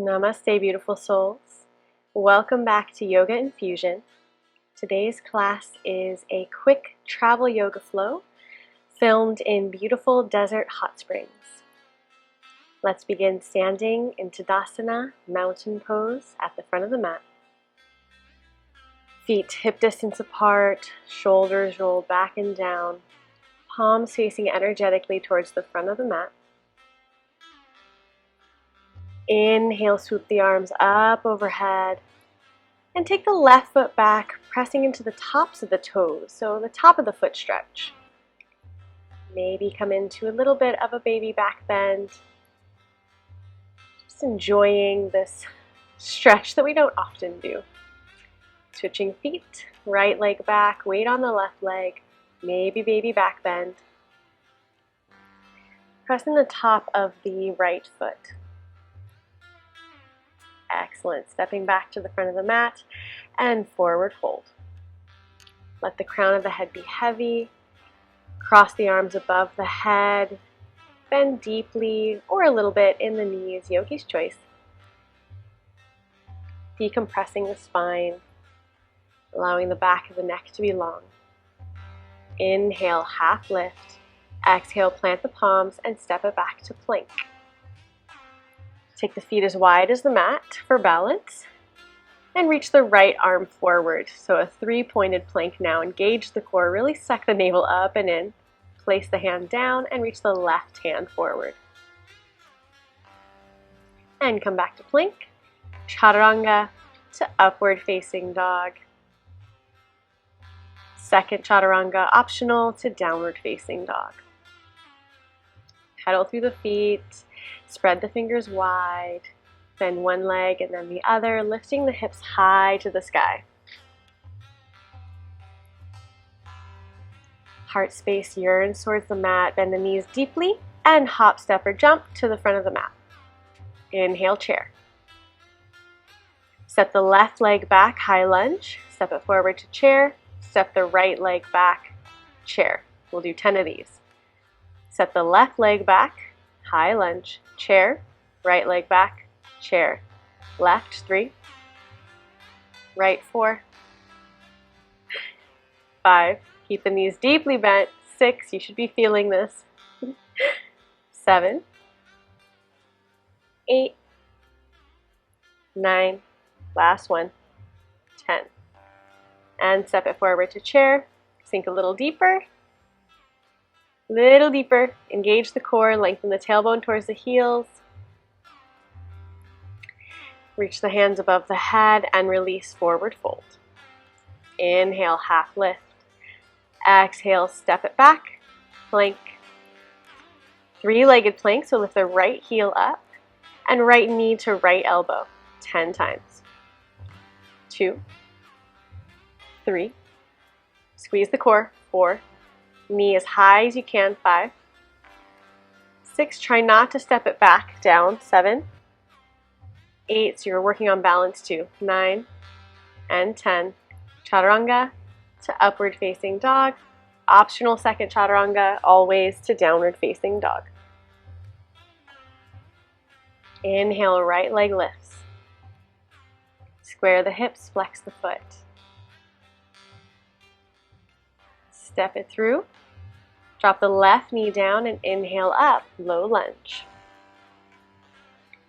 Namaste, beautiful souls. Welcome back to Yoga Infusion. Today's class is a quick travel yoga flow filmed in beautiful desert hot springs. Let's begin standing in Tadasana, mountain pose at the front of the mat. Feet hip distance apart, shoulders rolled back and down, palms facing energetically towards the front of the mat. Inhale, swoop the arms up overhead, and take the left foot back, pressing into the tops of the toes, so the top of the foot stretch. Maybe come into a little bit of a baby back bend. Just enjoying this stretch that we don't often do. Switching feet, right leg back, weight on the left leg, maybe baby back bend. Pressing the top of the right foot. Excellent. Stepping back to the front of the mat and forward fold. Let the crown of the head be heavy. Cross the arms above the head. Bend deeply or a little bit in the knees, yogi's choice. Decompressing the spine, allowing the back of the neck to be long. Inhale, half lift. Exhale, plant the palms and step it back to plank. Take the feet as wide as the mat for balance and reach the right arm forward. So a three-pointed plank now. Engage the core, really suck the navel up and in. Place the hand down and reach the left hand forward. And come back to plank. Chaturanga to upward facing dog. Second chaturanga optional to downward facing dog. Pedal through the feet. Spread the fingers wide, bend one leg and then the other, lifting the hips high to the sky. Heart space yearns towards the mat, bend the knees deeply, and hop, step, or jump to the front of the mat. Inhale, chair. Step the left leg back, high lunge, step it forward to chair, step the right leg back, chair. We'll do 10 of these. Step the left leg back, high lunge, chair, right leg back, chair, left 3, right 4, 5, keep the knees deeply bent, 6, you should be feeling this, 7, 8, 9, last one, 10, and step it forward to chair, sink a little deeper, engage the core, lengthen the tailbone towards the heels. Reach the hands above the head and release, forward fold. Inhale, half lift. Exhale, step it back, plank. Three-legged plank, so lift the right heel up and right knee to right elbow, 10 times. 2, 3, squeeze the core, 4, knee as high as you can, 5, 6, try not to step it back down, 7, 8, so you're working on balance 2, 9, and 10. Chaturanga to upward facing dog, optional second chaturanga, always to downward facing dog. Inhale, right leg lifts. Square the hips, flex the foot. Step it through. Drop the left knee down and inhale up, low lunge.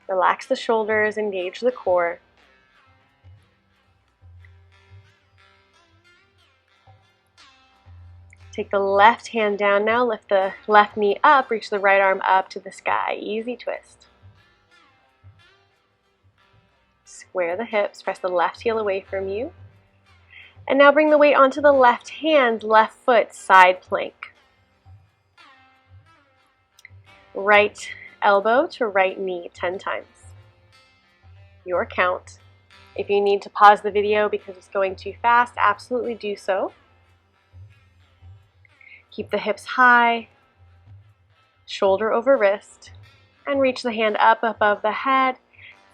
Relax the shoulders, engage the core. Take the left hand down now, lift the left knee up, reach the right arm up to the sky. Easy twist. Square the hips, press the left heel away from you. And now bring the weight onto the left hand, left foot, side plank. Right elbow to right knee 10 times. Your count. If you need to pause the video because it's going too fast, absolutely do so. Keep the hips high, shoulder over wrist, and reach the hand up above the head.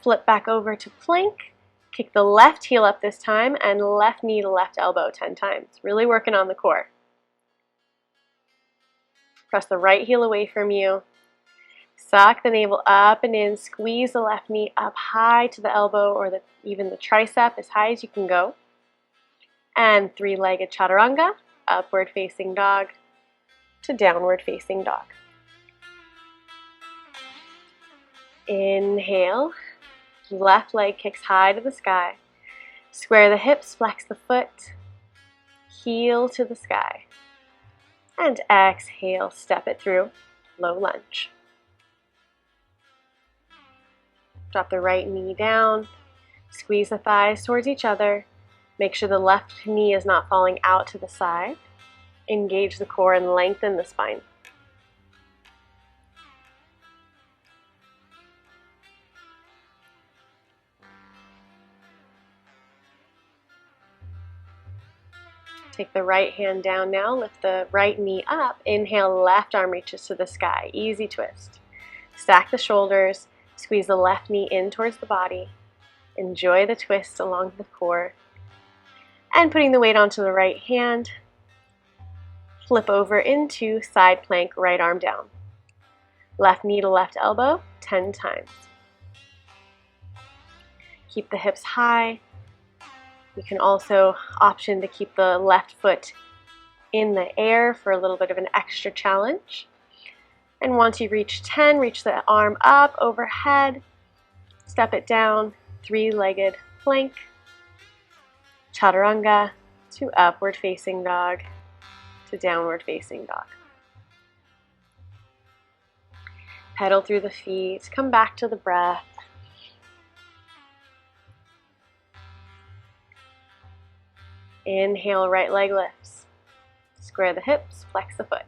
Flip back over to plank. Kick the left heel up this time and left knee to left elbow 10 times. Really working on the core. Press the right heel away from you. Suck the navel up and in. Squeeze the left knee up high to the elbow or even the tricep, as high as you can go. And three-legged chaturanga, upward facing dog to downward facing dog. Inhale, left leg kicks high to the sky. Square the hips, flex the foot, heel to the sky. And exhale, step it through, low lunge. Drop the right knee down, squeeze the thighs towards each other. Make sure the left knee is not falling out to the side. Engage the core and lengthen the spine. Take the right hand down now, lift the right knee up. Inhale, left arm reaches to the sky, easy twist. Stack the shoulders, squeeze the left knee in towards the body. Enjoy the twist along the core. And putting the weight onto the right hand, flip over into side plank, right arm down. Left knee to left elbow, 10 times. Keep the hips high. You can also option to keep the left foot in the air for a little bit of an extra challenge. And once you reach 10, reach the arm up overhead, step it down, three-legged plank, chaturanga to upward facing dog to downward facing dog. Pedal through the feet, come back to the breath. Inhale, right leg lifts. Square the hips, flex the foot.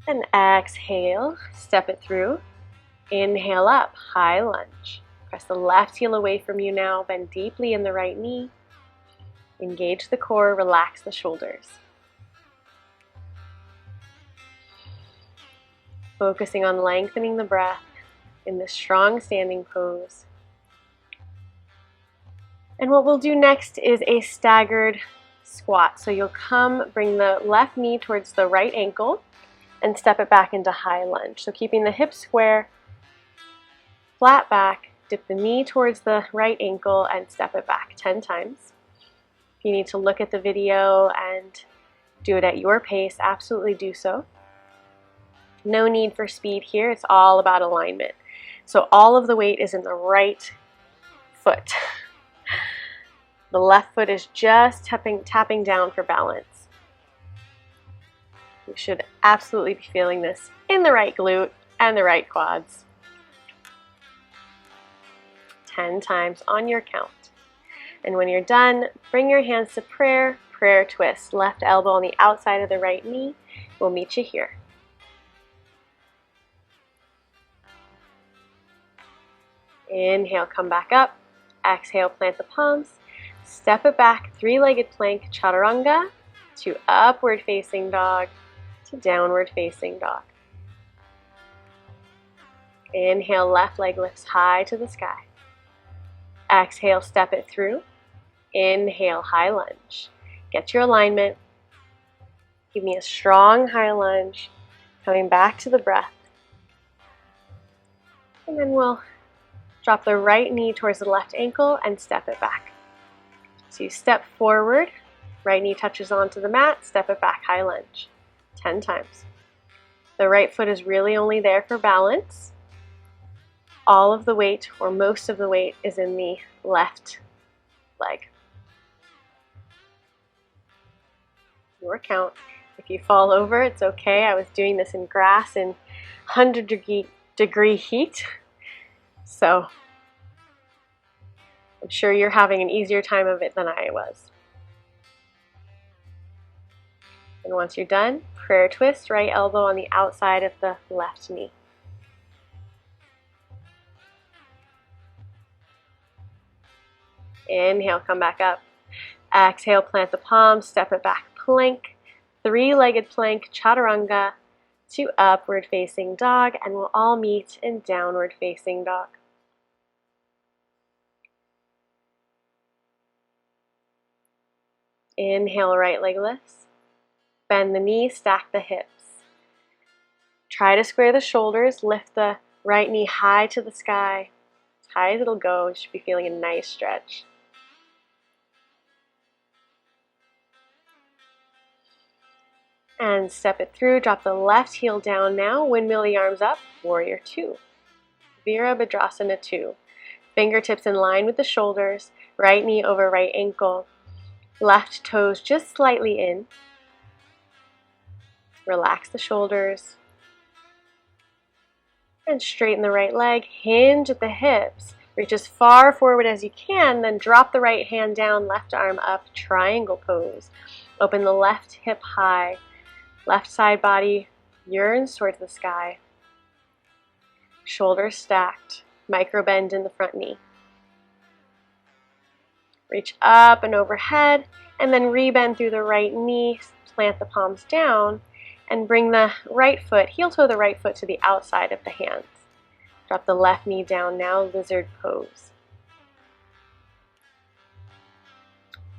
And exhale, step it through. Inhale up, high lunge. Press the left heel away from you now, bend deeply in the right knee. Engage the core, relax the shoulders. Focusing on lengthening the breath in this strong standing pose. And what we'll do next is a staggered squat. So you'll bring the left knee towards the right ankle and step it back into high lunge. So keeping the hips square, flat back, dip the knee towards the right ankle and step it back 10 times. If you need to look at the video and do it at your pace, absolutely do so. No need for speed here, it's all about alignment. So all of the weight is in the right foot. The left foot is just tapping down for balance. You should absolutely be feeling this in the right glute and the right quads. 10 times on your count. And when you're done, bring your hands to prayer, prayer twist. Left elbow on the outside of the right knee. We'll meet you here. Inhale, come back up. Exhale, plant the palms. Step it back, three-legged plank, chaturanga, to upward facing dog, to downward facing dog. Inhale, left leg lifts high to the sky. Exhale, step it through. Inhale, high lunge. Get your alignment. Give me a strong high lunge. Coming back to the breath. And then we'll drop the right knee towards the left ankle and step it back. So you step forward, right knee touches onto the mat, step it back, high lunge, 10 times. The right foot is really only there for balance. All of the weight, or most of the weight, is in the left leg. Your count. If you fall over, it's okay. I was doing this in grass in 100-degree heat. So I'm sure you're having an easier time of it than I was. And once you're done, prayer twist, right elbow on the outside of the left knee. Inhale, come back up. Exhale, plant the palms, step it back, plank, three-legged plank, chaturanga, to upward facing dog, and we'll all meet in downward facing dog. Inhale, right leg lifts. Bend the knee, stack the hips. Try to square the shoulders, lift the right knee high to the sky. As high as it'll go, you should be feeling a nice stretch. And step it through, drop the left heel down now, windmill the arms up, warrior two. Virabhadrasana 2. Fingertips in line with the shoulders, right knee over right ankle, left toes just slightly in. Relax the shoulders. And straighten the right leg, hinge at the hips. Reach as far forward as you can, then drop the right hand down, left arm up, triangle pose. Open the left hip high. Left side body yearns towards the sky. Shoulders stacked, micro bend in the front knee. Reach up and overhead, and then rebend through the right knee, plant the palms down, and bring the right foot, heel toe the right foot to the outside of the hands. Drop the left knee down now, lizard pose.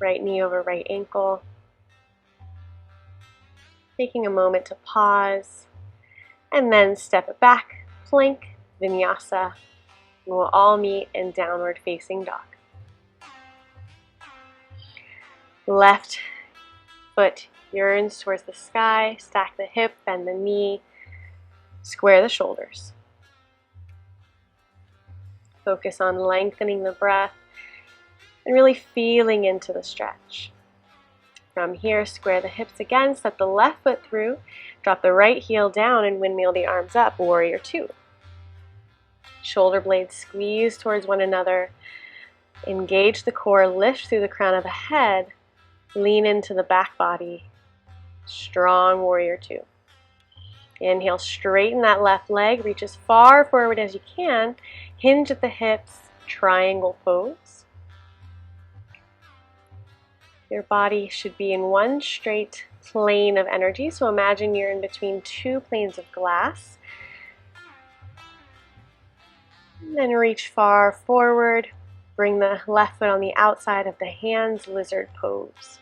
Right knee over right ankle. Taking a moment to pause, and then step it back, plank, vinyasa, and we'll all meet in downward facing dog. Left foot yearns towards the sky, stack the hip, bend the knee, square the shoulders. Focus on lengthening the breath and really feeling into the stretch. From here, square the hips again, step the left foot through, drop the right heel down and windmill the arms up, warrior two. Shoulder blades squeeze towards one another. Engage the core, lift through the crown of the head, lean into the back body. Strong warrior two. Inhale, straighten that left leg, reach as far forward as you can, hinge at the hips, triangle pose. Your body should be in one straight plane of energy, so imagine you're in between two planes of glass. And then reach far forward, bring the left foot on the outside of the hands, lizard pose.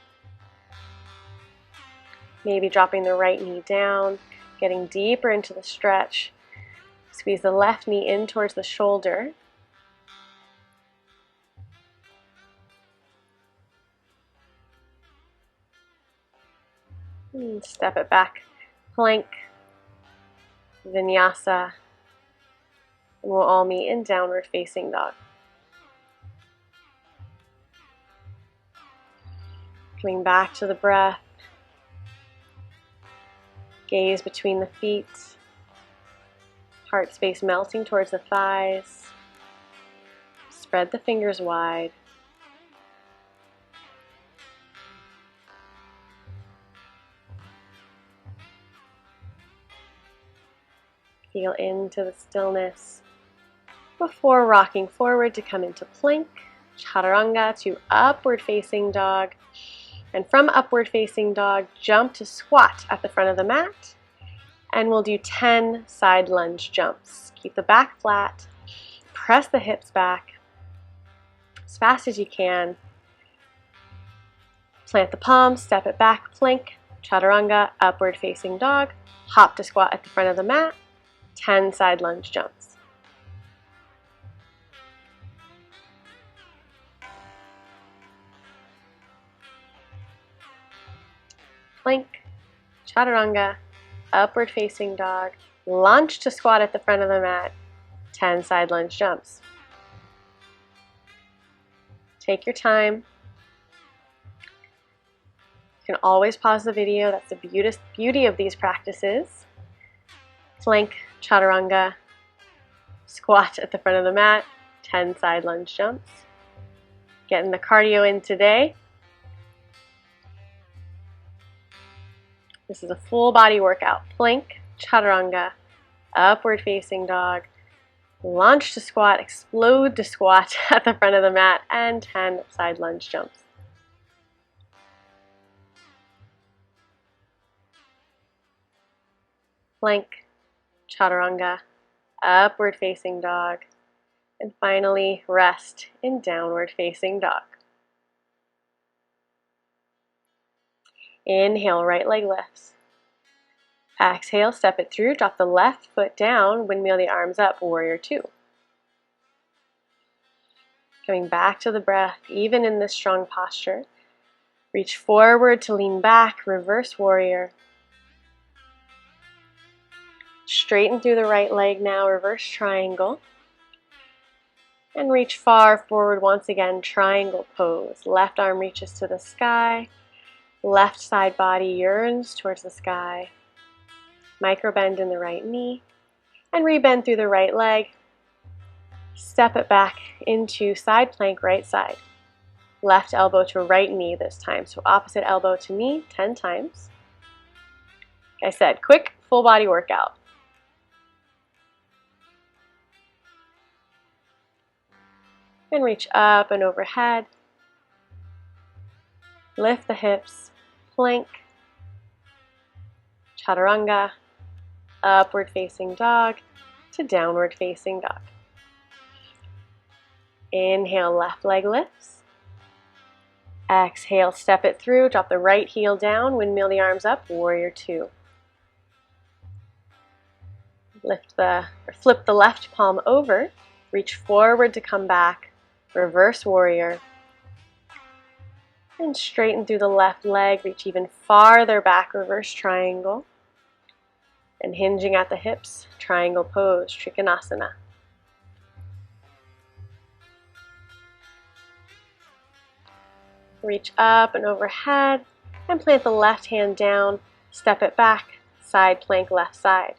Maybe dropping the right knee down, getting deeper into the stretch. Squeeze the left knee in towards the shoulder. And step it back, plank, vinyasa, and we'll all meet in downward facing dog. Coming back to the breath, gaze between the feet, heart space melting towards the thighs, spread the fingers wide. Feel into the stillness before rocking forward to come into plank, chaturanga to upward facing dog. And from upward facing dog, jump to squat at the front of the mat. And we'll do 10 side lunge jumps. Keep the back flat, press the hips back as fast as you can. Plant the palms, step it back, plank, chaturanga, upward facing dog, hop to squat at the front of the mat. 10 side lunge jumps. Plank, chaturanga, upward facing dog, launch to squat at the front of the mat, 10 side lunge jumps. Take your time. You can always pause the video. That's the beauty of these practices. Plank, chaturanga, squat at the front of the mat, 10 side lunge jumps. Getting the cardio in today. This is a full body workout. Plank, chaturanga, upward facing dog, launch to squat, explode to squat at the front of the mat, and 10 side lunge jumps. Plank, chaturanga, upward facing dog, and finally rest in downward facing dog. Inhale, right leg lifts. Exhale, step it through, drop the left foot down, windmill the arms up, warrior two. Coming back to the breath, even in this strong posture. Reach forward to lean back, reverse warrior. Straighten through the right leg now, reverse triangle. And reach far forward once again, triangle pose. Left arm reaches to the sky. Left side body yearns towards the sky. Micro bend in the right knee. And rebend through the right leg. Step it back into side plank, right side. Left elbow to right knee this time. So opposite elbow to knee 10 times. Like I said, quick full body workout. And reach up and overhead. Lift the hips, plank, Chaturanga, upward facing dog to downward facing dog. Inhale, left leg lifts. Exhale, step it through, drop the right heel down, windmill the arms up, warrior two. Flip the left palm over, reach forward to come back, reverse warrior. And straighten through the left leg, reach even farther back, reverse triangle. And hinging at the hips, triangle pose, Trikonasana. Reach up and overhead, and plant the left hand down, step it back, side plank left side.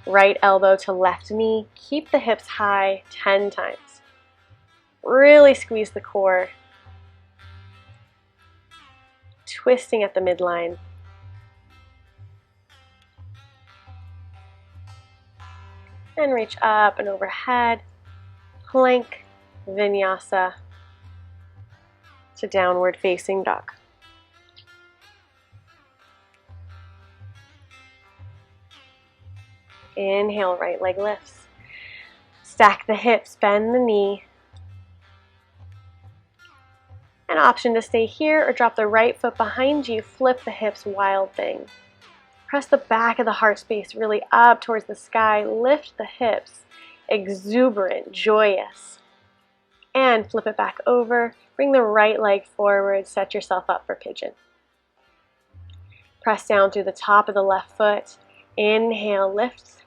Right elbow to left knee, keep the hips high 10 times. Really squeeze the core. Twisting at the midline. And reach up and overhead, plank, vinyasa to downward facing dog. Inhale, right leg lifts. Stack the hips, bend the knee. An option to stay here or drop the right foot behind you, flip the hips, wild thing. Press the back of the heart space really up towards the sky, lift the hips, exuberant, joyous. And flip it back over, bring the right leg forward, set yourself up for pigeon. Press down through the top of the left foot, inhale, lift,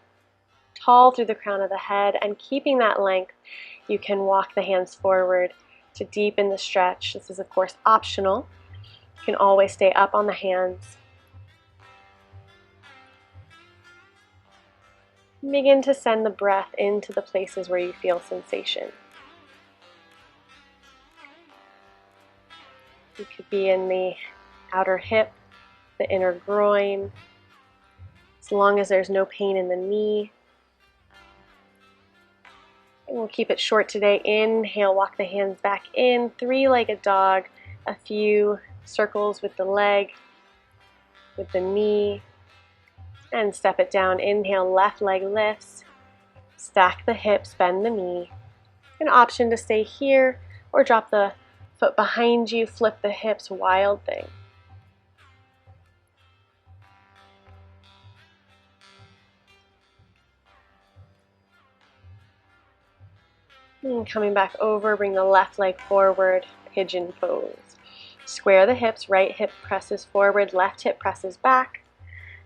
tall through the crown of the head, and keeping that length, you can walk the hands forward to deepen the stretch. This is of course optional. You can always stay up on the hands. Begin to send the breath into the places where you feel sensation. You could be in the outer hip, the inner groin, as long as there's no pain in the knee. And we'll keep it short today. Inhale, walk the hands back in, three-legged dog, a few circles with the leg, with the knee, and step it down. Inhale, left leg lifts, stack the hips, bend the knee. An option to stay here or drop the foot behind you, flip the hips, wild thing. And coming back over, bring the left leg forward, pigeon pose. Square the hips, right hip presses forward, left hip presses back.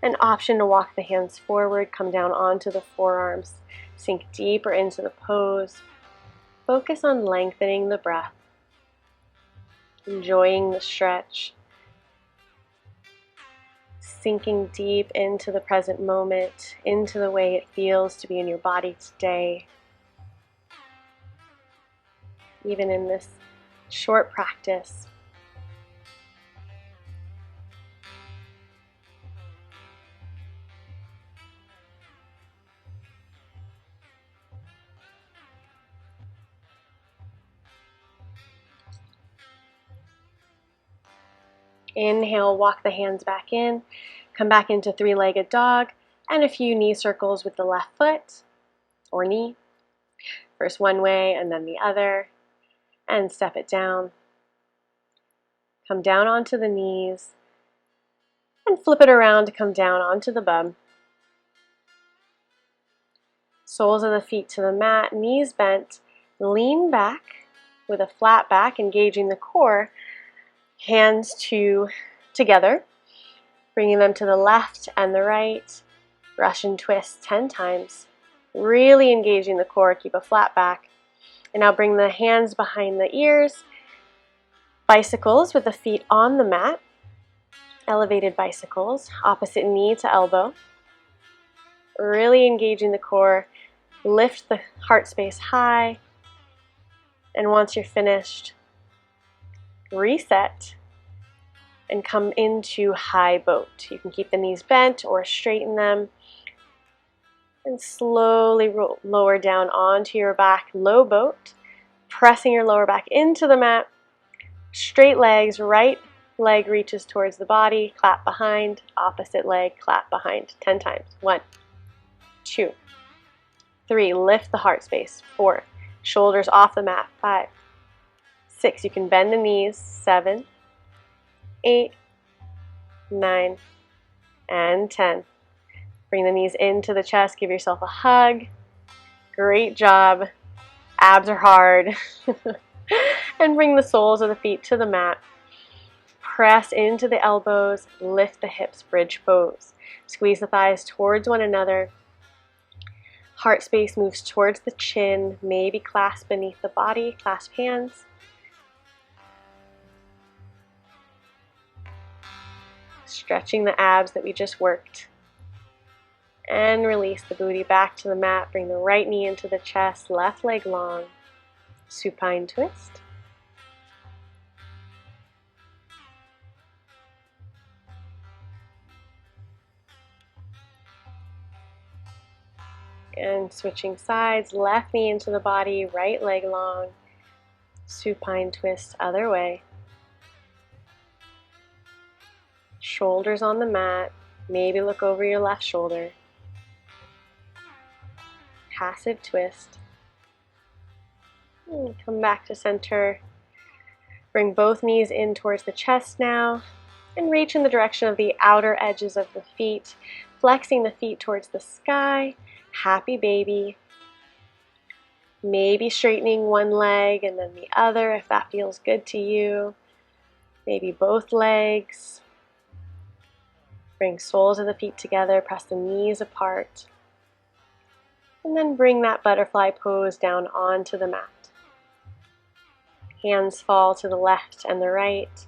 An option to walk the hands forward, come down onto the forearms, sink deeper into the pose. Focus on lengthening the breath, enjoying the stretch, sinking deep into the present moment, into the way it feels to be in your body today. Even in this short practice. Inhale, walk the hands back in, come back into three-legged dog, and a few knee circles with the left foot or knee. First one way and then the other, and step it down. Come down onto the knees, and flip it around to come down onto the bum. Soles of the feet to the mat, knees bent, lean back with a flat back, engaging the core, hands together, bringing them to the left and the right, Russian twist 10 times, really engaging the core, keep a flat back. And now bring the hands behind the ears, bicycles with the feet on the mat, elevated bicycles, opposite knee to elbow, really engaging the core, lift the heart space high, and once you're finished, reset and come into high boat. You can keep the knees bent or straighten them, and slowly lower down onto your back, low boat, pressing your lower back into the mat, straight legs, right leg reaches towards the body, clap behind, opposite leg, clap behind, 10 times. 1, 2, 3, lift the heart space, 4, shoulders off the mat, 5, 6, you can bend the knees, 7, 8, 9, and 10. Bring the knees into the chest, give yourself a hug. Great job. Abs are hard. And bring the soles of the feet to the mat. Press into the elbows, lift the hips, bridge pose. Squeeze the thighs towards one another. Heart space moves towards the chin, maybe clasp beneath the body, clasp hands. Stretching the abs that we just worked. And release the booty back to the mat. Bring the right knee into the chest, left leg long. Supine twist. And switching sides, left knee into the body, right leg long. Supine twist, other way. Shoulders on the mat. Maybe look over your left shoulder. Passive twist. And come back to center. Bring both knees in towards the chest now. And reach in the direction of the outer edges of the feet. Flexing the feet towards the sky. Happy baby. Maybe straightening one leg and then the other if that feels good to you. Maybe both legs. Bring soles of the feet together, press the knees apart. And then bring that butterfly pose down onto the mat. Hands fall to the left and the right.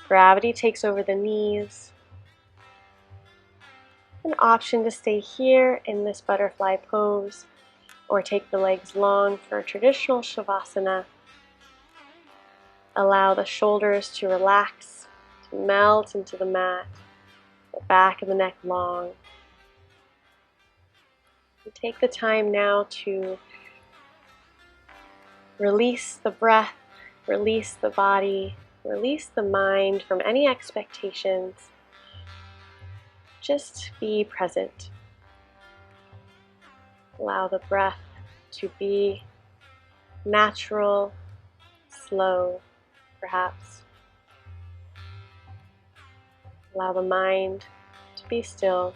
Gravity takes over the knees. An option to stay here in this butterfly pose or take the legs long for a traditional Savasana. Allow the shoulders to relax, to melt into the mat, the back of the neck long. And take the time now to release the breath, release the body, release the mind from any expectations. Just be present. Allow the breath to be natural, slow, perhaps. Allow the mind to be still,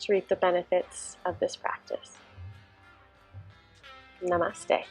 to reap the benefits of this practice. Namaste.